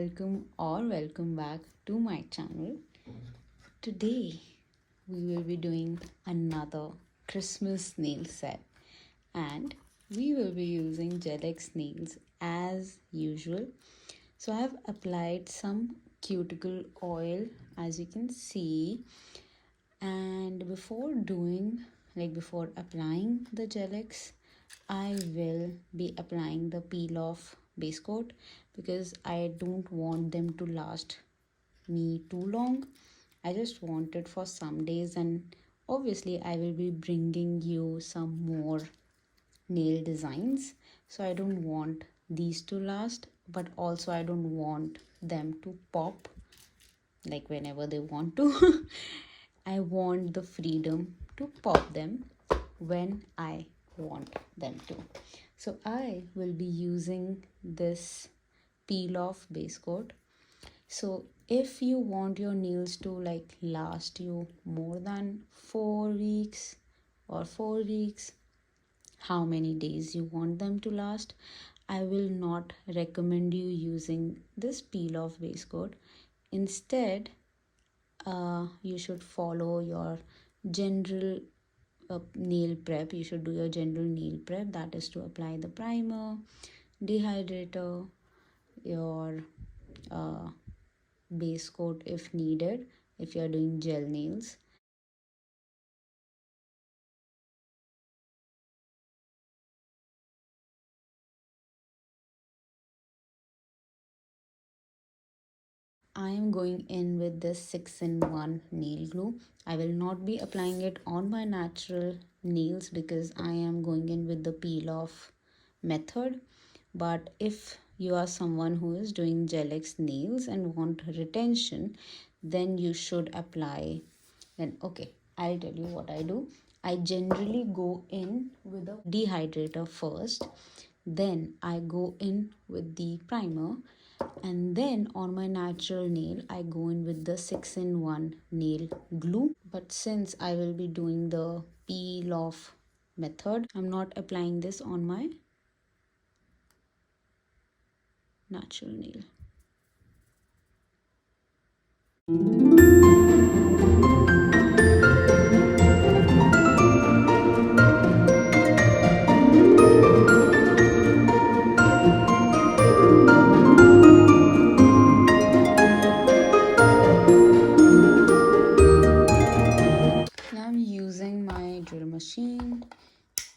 welcome back to my channel. Today we will be doing another Christmas nail set and we will be using Gel-X nails as usual. So I have applied some cuticle oil, as you can see, and before applying the Gel-X, I will be applying the peel off base coat because I don't want them to last me too long. I just want it for some days, and obviously I will be bringing you some more nail designs, so I don't want these to last, but also I don't want them to pop like whenever they want to. I want the freedom to pop them when I want them to. So I will be using this peel off base coat. So if you want your nails to last you more than 4 weeks or 4 weeks, how many days you want them to last, I will not recommend you using this peel off base coat. Instead, you should follow your general nail prep. You should do your general nail prep, that is to apply the primer, dehydrator, your base coat if needed, if you're doing gel nails. I am going in with this 6-in-1 nail glue. I will not be applying it on my natural nails because I am going in with the peel off method. But if you are someone who is doing Gel-X nails and want retention, then you should apply. Then okay, I'll tell you what I do. I generally go in with a dehydrator first, then I go in with the primer, and then on my natural nail I go in with the 6-in-1 nail glue. But since I will be doing the peel off method, I'm not applying this on my natural nail. Now I'm using my drill machine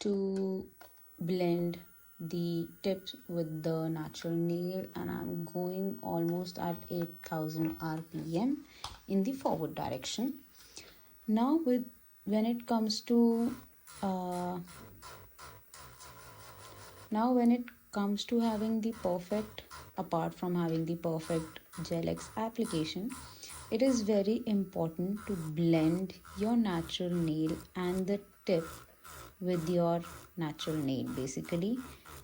to blend the tips with the natural nail, and I'm going almost at 8000 rpm in the forward direction. Now when it comes to uh, having the perfect, apart from having the perfect Gel-X application, it is very important to blend your natural nail and the tip with your natural nail. Basically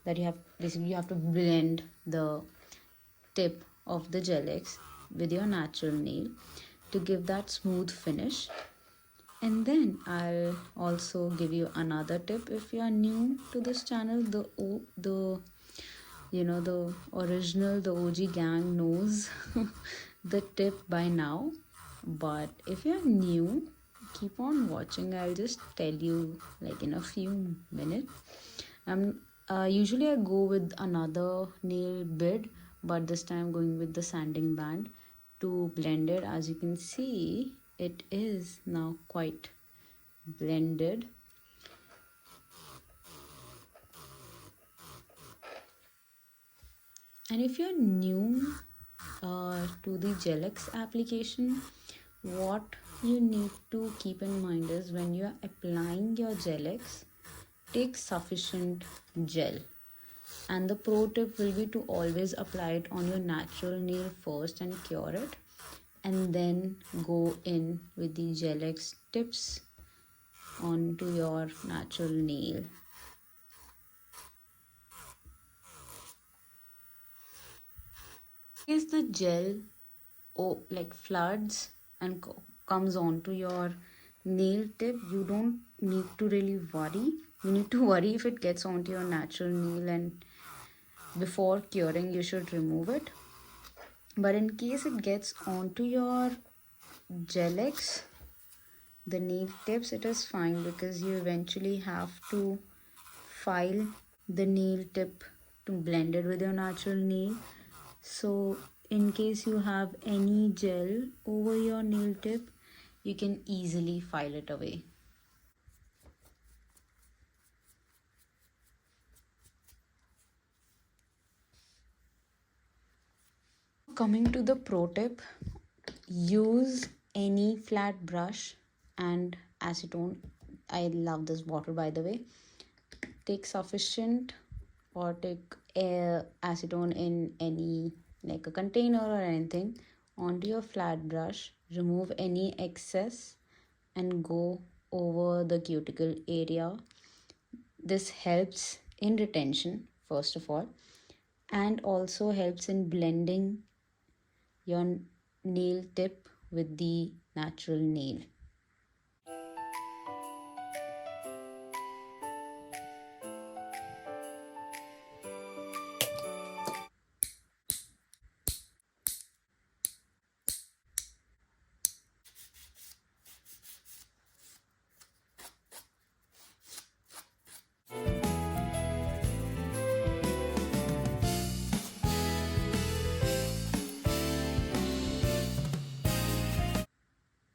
you have to blend the tip of the Gel-X with your natural nail to give that smooth finish. And then I'll also give you another tip. If you are new to this channel, the original, the OG gang knows the tip by now. But if you're new, keep on watching. I'll just tell you in a few minutes. Usually I go with another nail bed, but this time I'm going with the sanding band to blend it. As you can see, it is now quite blended. And if you're new to the Gel-X application, what you need to keep in mind is when you are applying your Gel-X, take sufficient gel. And the pro tip will be to always apply it on your natural nail first and cure it, and then go in with the Gel-X tips onto your natural nail. In case the gel floods and comes onto your nail tip, you don't need to really worry. You need to worry if it gets onto your natural nail, and before curing you should remove it. But in case it gets onto your gelex, the nail tips, it is fine because you eventually have to file the nail tip to blend it with your natural nail. So in case you have any gel over your nail tip, you can easily file it away. Coming to the pro tip, use any flat brush and acetone. I love this bottle, by the way. Take sufficient, or take acetone in any, like a container or anything, onto your flat brush. Remove any excess and go over the cuticle area. This helps in retention, first of all, and also helps in blending your nail tip with the natural nail.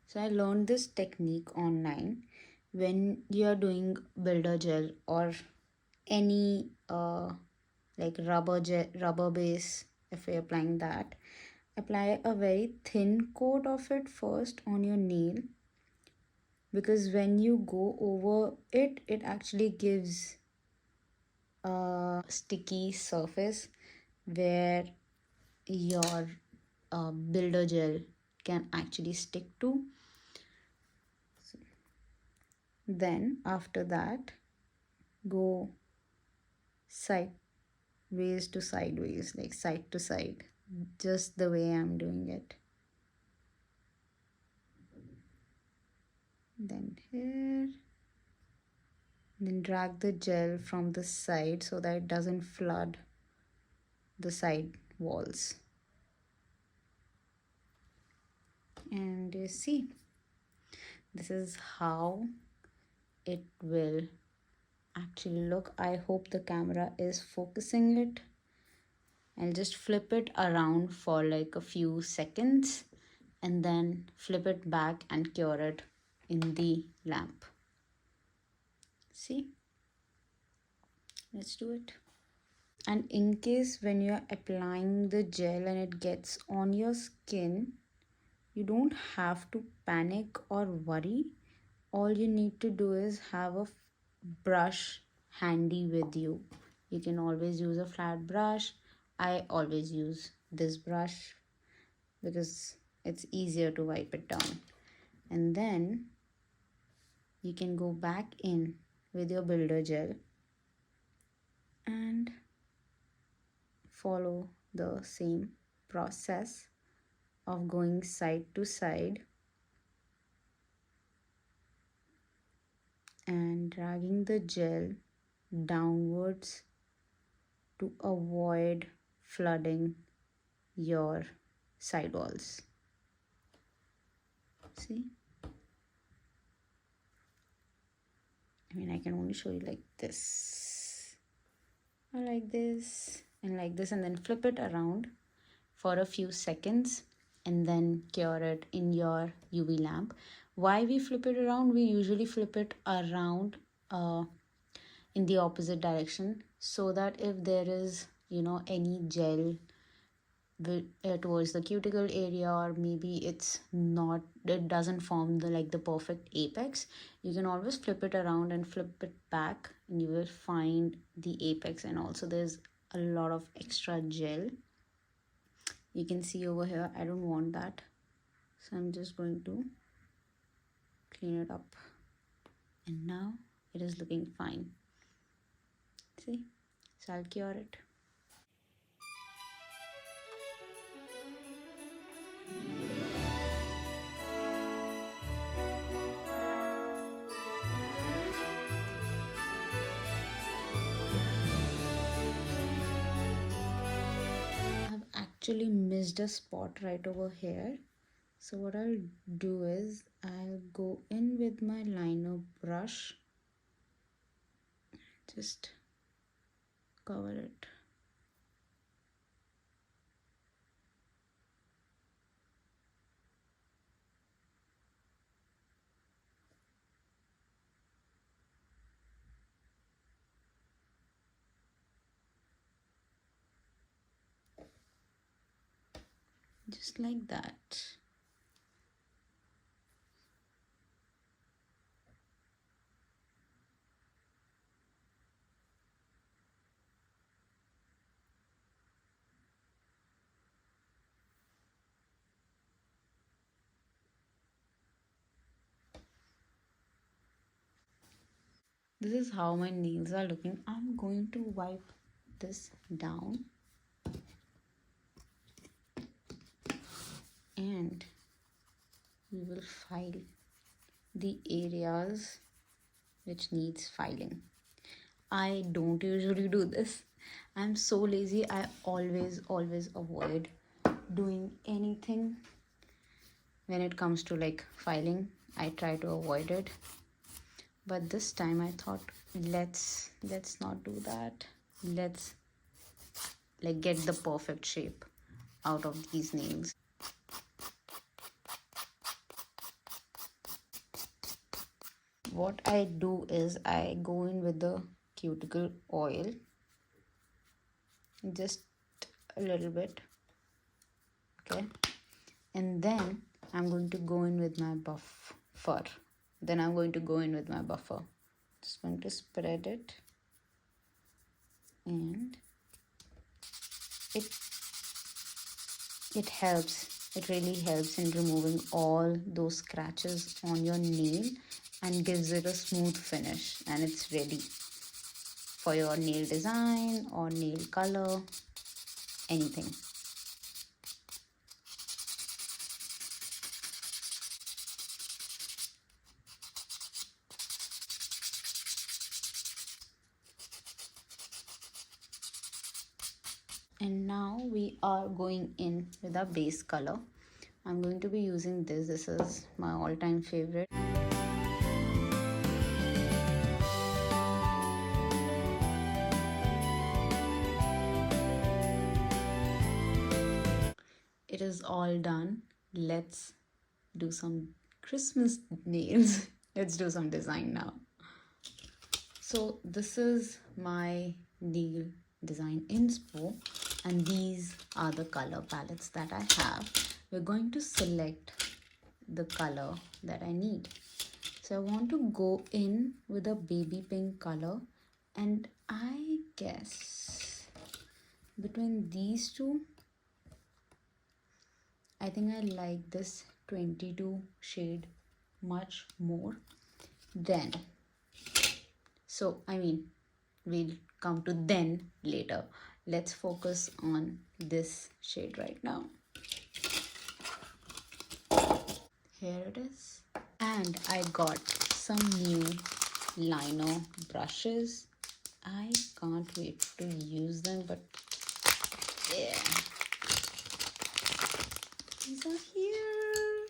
So I learned this technique online. When you are doing builder gel or any like rubber gel, rubber base, if you're applying that, apply a very thin coat of it first on your nail, because when you go over it, it actually gives a sticky surface where your builder gel can actually stick to. Then after that, go sideways to sideways, like side to side, just the way I'm doing it. Then here, then drag the gel from the side so that it doesn't flood the side walls. And you see, this is how it will actually look. I hope the camera is focusing it. I'll just flip it around for like a few seconds and then flip it back and cure it in the lamp. See, let's do it. And in case when you're applying the gel and it gets on your skin, you don't have to panic or worry. All you need to do is have a brush handy with you. You can always use a flat brush. I always use this brush because it's easier to wipe it down. And then you can go back in with your builder gel and follow the same process of going side to side and dragging the gel downwards to avoid flooding your sidewalls. See? I mean, I can only show you like this, or like this, and like this, and then flip it around for a few seconds and then cure it in your UV lamp. Why we flip it around? We usually flip it around in the opposite direction, so that if there is, any gel towards the cuticle area, or maybe it doesn't form the perfect apex, you can always flip it around and flip it back and you will find the apex. And also there's a lot of extra gel. You can see over here, I don't want that, so I'm just going to clean it up, and now it is looking fine. See, so I'll cure it. actually missed a spot right over here. So what I'll do is I'll go in with my liner brush, just cover it. Just like that. This is how my nails are looking. I'm going to wipe this down and we will file the areas which needs filing. I don't usually do this. I'm so lazy. I always avoid doing anything when it comes to like filing. I try to avoid it. But this time I thought let's not do that. Let's like get the perfect shape out of these nails. What I do is I go in with the cuticle oil, just a little bit, okay, and then I'm going to go in with my buffer. Then I'm going to go in with my buffer. Just going to spread it, and it helps. It really helps in removing all those scratches on your nail and gives it a smooth finish, and it's ready for your nail design or nail color, anything. And now we are going in with our base color. I'm going to be using this. This is my all-time favorite. It is all done. Let's do some Christmas nails. Let's do some design now. So this is my nail design inspo, and these are the color palettes that I have. We're going to select the color that I need. So I want to go in with a baby pink color, and I guess between these two, I think I like this 22 shade much more than. So I mean, we'll come to then later. Let's focus on this shade right now. Here it is. And I got some new liner brushes. I can't wait to use them, but yeah, these are here.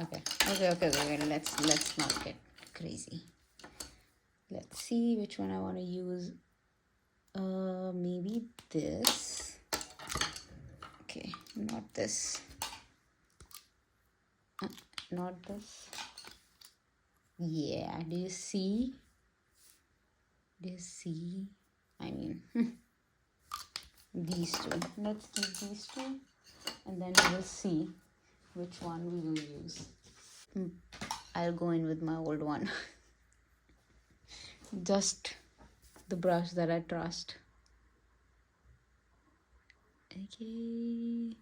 Okay. Let's not get crazy. Let's see which one I want to use. Maybe this. Okay, not this. Not this. Yeah, do you see? I mean, these two. Let's do these two, and then we will see which one we will use. I'll go in with my old one. Just the brush that I trust. Okay.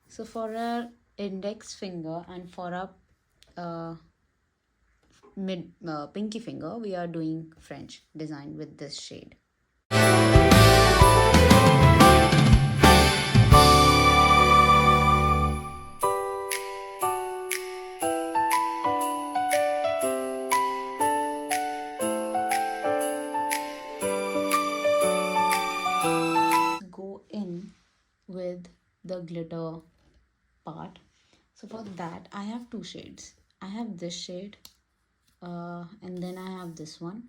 So for our index finger and for our pinky finger, we are doing French design with this shade. the glitter part. So for that, I have two shades. I have this shade, and then I have this one.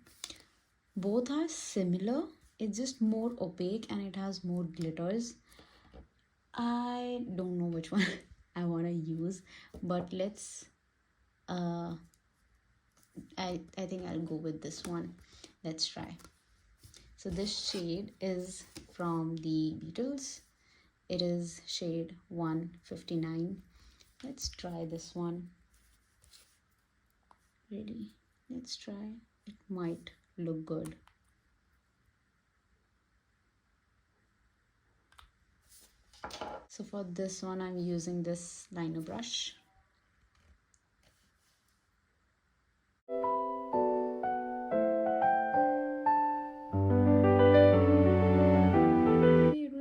Both are similar. It's just more opaque and it has more glitters. I don't know which one I want to use, but let's I think I'll go with this one. Let's try. So this shade is from the Beatles. It is shade 159. Let's try this one. Really, let's try. It might look good. So for this one, I'm using this liner brush. It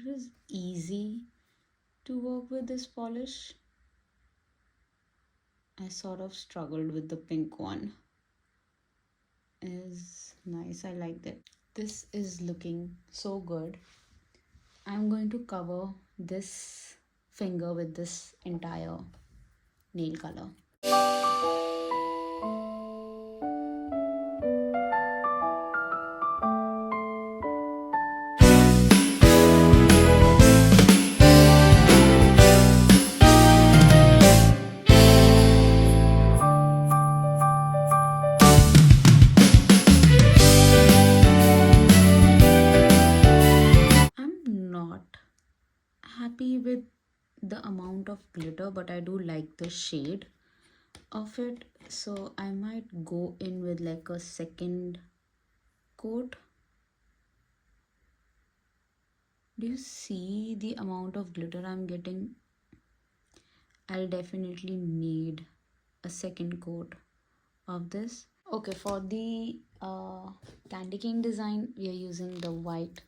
was easy to work with this polish. I sort of struggled with the pink one. Is nice. I like that. This is looking so good. I'm going to cover this finger with this entire nail color. Happy with the amount of glitter, but I do like the shade of it, so I might go in with like a second coat. Do you see the amount of glitter I'm getting? I'll definitely need a second coat of this. Okay, for the candy cane design, we are using the white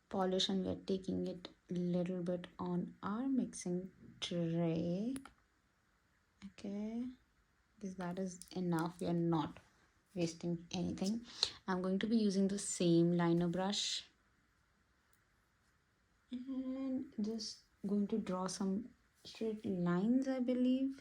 polish and we are taking it a little bit on our mixing tray. Okay, because that is enough. We are not wasting anything. I'm going to be using the same liner brush and just going to draw some straight lines, I believe.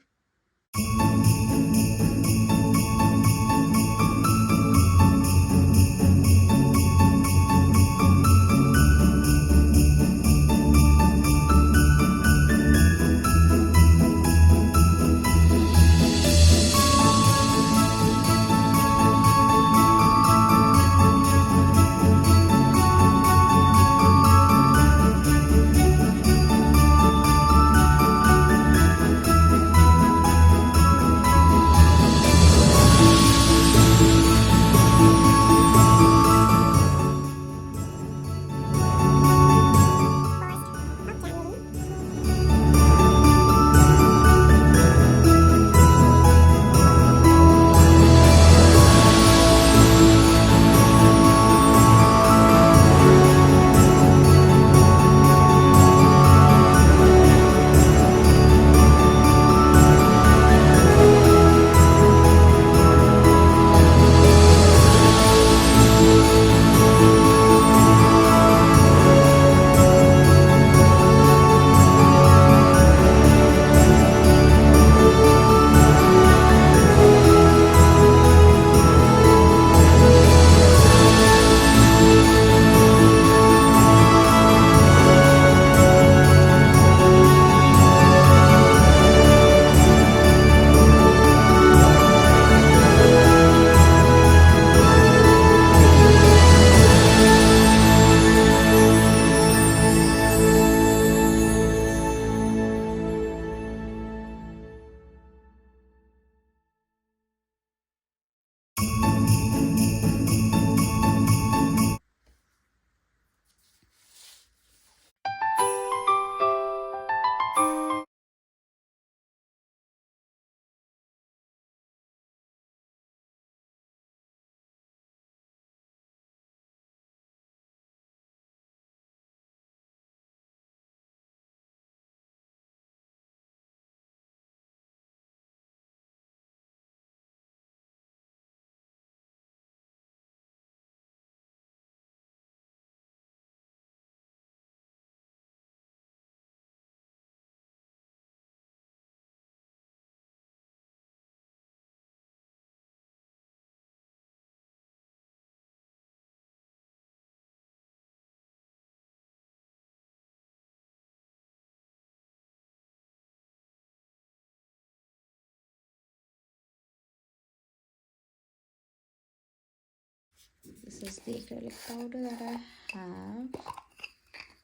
This is the acrylic powder that I have.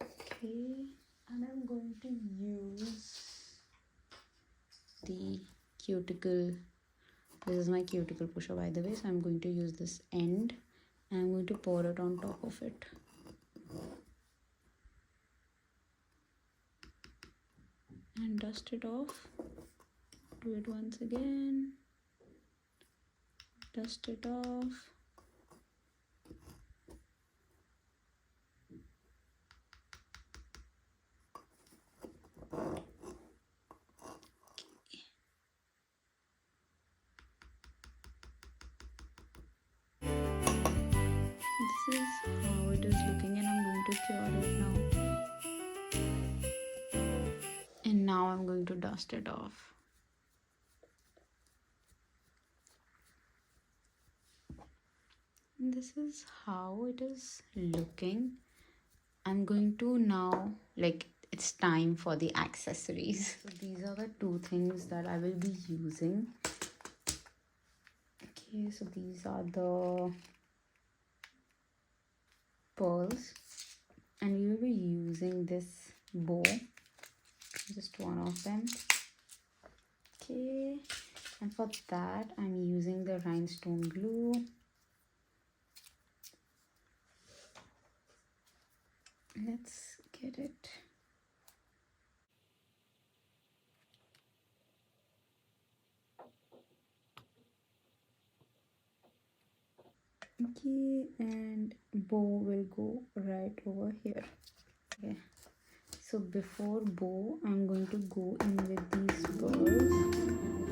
Okay, and I'm going to use the cuticle. This is my cuticle pusher, by the way, so I'm going to use this end and I'm going to pour it on top of it. And dust it off. Do it once again. Dust it off. This is how it is looking, and I'm going to cure it now. And now I'm going to dust it off. And this is how it is looking. I'm going to now, like, it's time for the accessories. So these are the two things that I will be using. Okay, so these are the pearls, and we will be using this bow, just one of them. Okay, and for that I'm using the rhinestone glue. Let's get it. Okay, and bow will go right over here. Okay, so before bow I'm going to go in with these pearls.